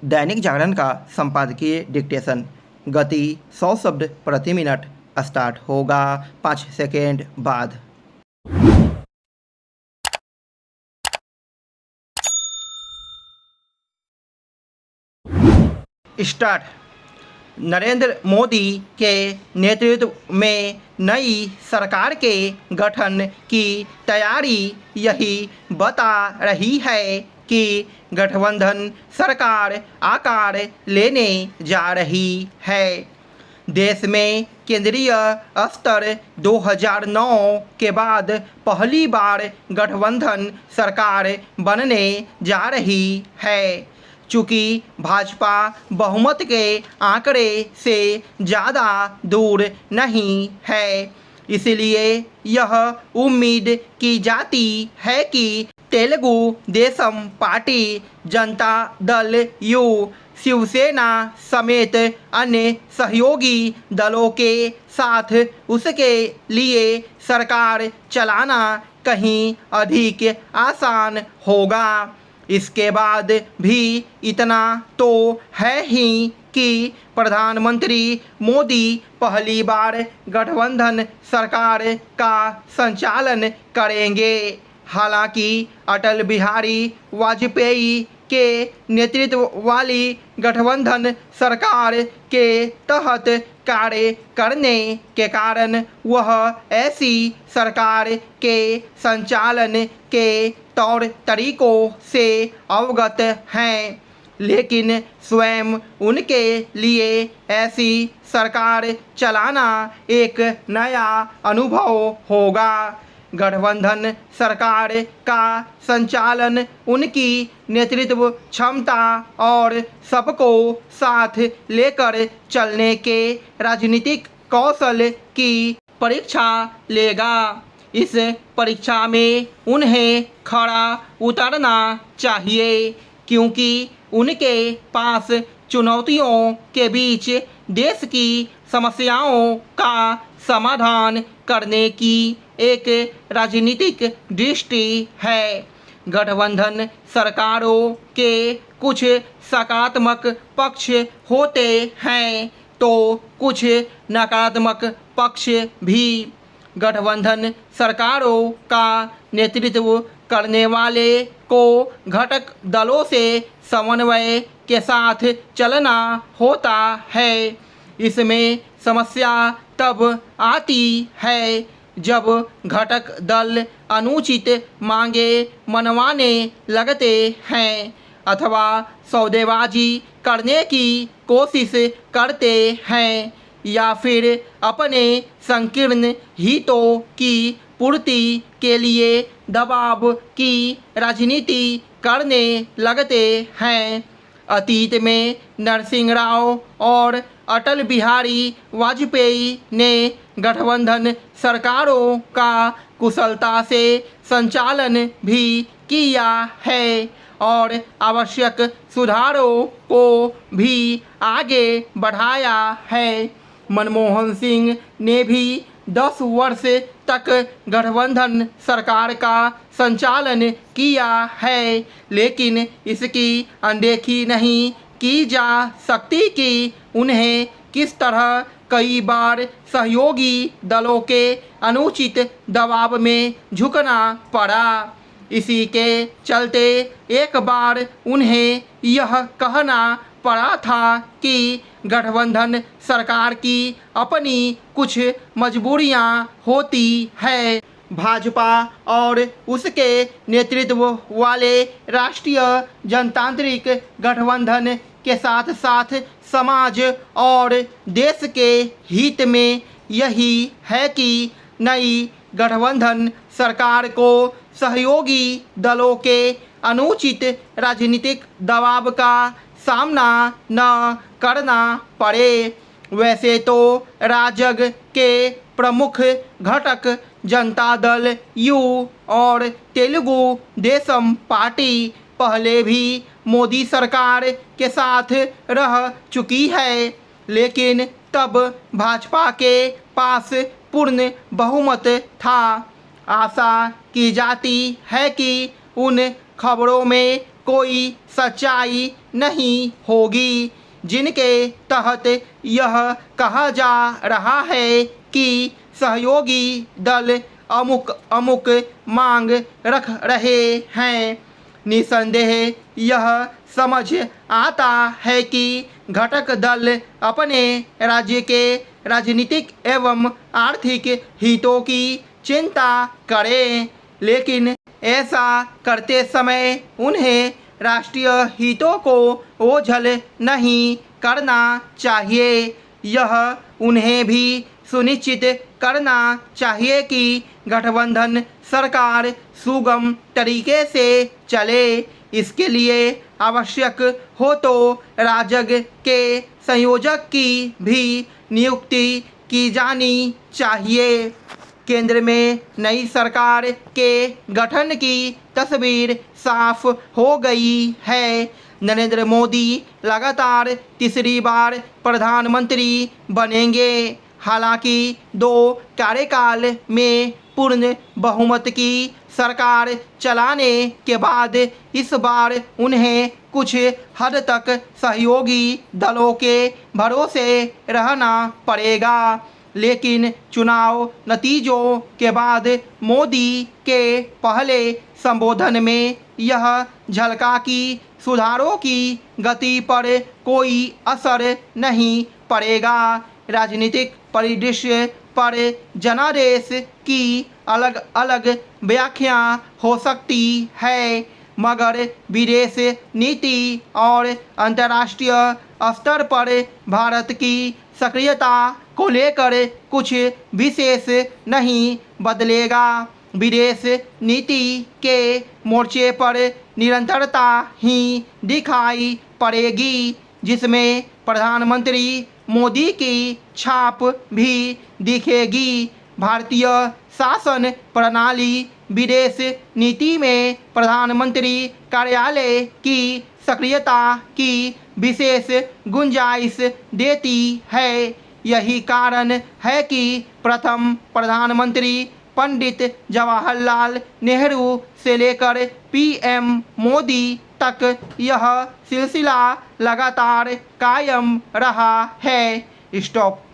दैनिक जागरण का संपादकीय डिक्टेशन। गति 100 शब्द प्रति मिनट। स्टार्ट होगा 5 सेकेंड बाद। स्टार्ट। नरेंद्र मोदी के नेतृत्व में नई सरकार के गठन की तैयारी यही बता रही है कि गठबंधन सरकार आकार लेने जा रही है। देश में केंद्रीय स्तर 2009 के बाद पहली बार गठबंधन सरकार बनने जा रही है। चूँकि भाजपा बहुमत के आंकड़े से ज़्यादा दूर नहीं है, इसलिए यह उम्मीद की जाती है कि तेलुगु देशम पार्टी, जनता दल यू, शिवसेना समेत अन्य सहयोगी दलों के साथ उसके लिए सरकार चलाना कहीं अधिक आसान होगा। इसके बाद भी इतना तो है ही कि प्रधानमंत्री मोदी पहली बार गठबंधन सरकार का संचालन करेंगे। हालांकि अटल बिहारी वाजपेयी के नेतृत्व वाली गठबंधन सरकार के तहत कार्य करने के कारण वह ऐसी सरकार के संचालन के तौर तरीकों से अवगत हैं, लेकिन स्वयं उनके लिए ऐसी सरकार चलाना एक नया अनुभव होगा। गठबंधन सरकार का संचालन उनकी नेतृत्व क्षमता और सबको साथ लेकर चलने के राजनीतिक कौशल की परीक्षा लेगा। इस परीक्षा में उन्हें खरा उतरना चाहिए, क्योंकि उनके पास चुनौतियों के बीच देश की समस्याओं का समाधान करने की एक राजनीतिक दृष्टि है। गठबंधन सरकारों के कुछ सकारात्मक पक्ष होते हैं तो कुछ नकारात्मक पक्ष भी। गठबंधन सरकारों का नेतृत्व करने वाले को घटक दलों से समन्वय के साथ चलना होता है। इसमें समस्या तब आती है जब घटक दल अनुचित मांगे मनवाने लगते हैं अथवा सौदेबाजी करने की कोशिश करते हैं या फिर अपने संकीर्ण हितों की पूर्ति के लिए दबाव की राजनीति करने लगते हैं। अतीत में नरसिंह राव और अटल बिहारी वाजपेयी ने गठबंधन सरकारों का कुशलता से संचालन भी किया है और आवश्यक सुधारों को भी आगे बढ़ाया है। मनमोहन सिंह ने भी 10 वर्ष तक गठबंधन सरकार का संचालन किया है, लेकिन इसकी अनदेखी नहीं की जा सकती कि उन्हें किस तरह कई बार सहयोगी दलों के अनुचित दबाव में झुकना पड़ा। इसी के चलते एक बार उन्हें यह कहना पड़ा था कि गठबंधन सरकार की अपनी कुछ मजबूरियां होती है। भाजपा और उसके नेतृत्व वाले राष्ट्रीय जनतांत्रिक गठबंधन के साथ साथ समाज और देश के हित में यही है कि नई गठबंधन सरकार को सहयोगी दलों के अनुचित राजनीतिक दबाव का सामना न करना पड़े। वैसे तो राजग के प्रमुख घटक जनता दल यू और तेलुगु देशम पार्टी पहले भी मोदी सरकार के साथ रह चुकी है, लेकिन तब भाजपा के पास पूर्ण बहुमत था। आशा की जाती है कि उन खबरों में कोई सच्चाई नहीं होगी जिनके तहत यह कहा जा रहा है कि सहयोगी दल अमुक अमुक मांग रख रहे हैं। निसंदेह यह समझ आता है कि घटक दल अपने राज्य के राजनीतिक एवं आर्थिक हितों की चिंता करें, लेकिन ऐसा करते समय उन्हें राष्ट्रीय हितों को ओझल नहीं करना चाहिए। यह उन्हें भी सुनिश्चित करना चाहिए कि गठबंधन सरकार सुगम तरीके से चले। इसके लिए आवश्यक हो तो राजग के संयोजक की भी नियुक्ति की जानी चाहिए। केंद्र में नई सरकार के गठन की तस्वीर साफ हो गई है। नरेंद्र मोदी लगातार तीसरी बार प्रधानमंत्री बनेंगे। हालांकि 2 कार्यकाल में पूर्ण बहुमत की सरकार चलाने के बाद इस बार उन्हें कुछ हद तक सहयोगी दलों के भरोसे रहना पड़ेगा, लेकिन चुनाव नतीजों के बाद मोदी के पहले संबोधन में यह झलका कि सुधारों की गति पर कोई असर नहीं पड़ेगा। राजनीतिक परिदृश्य पर जनादेश की अलग अलग व्याख्या हो सकती है, मगर विदेश नीति और अंतर्राष्ट्रीय स्तर पर भारत की सक्रियता को लेकर कुछ विशेष नहीं बदलेगा। विदेश नीति के मोर्चे पर निरंतरता ही दिखाई पड़ेगी, जिसमें प्रधानमंत्री मोदी की छाप भी दिखेगी। भारतीय शासन प्रणाली विदेश नीति में प्रधानमंत्री कार्यालय की सक्रियता की विशेष गुंजाइश देती है। यही कारण है कि प्रथम प्रधानमंत्री पंडित जवाहरलाल नेहरू से लेकर पीएम मोदी तक यह सिलसिला लगातार कायम रहा है। स्टॉप।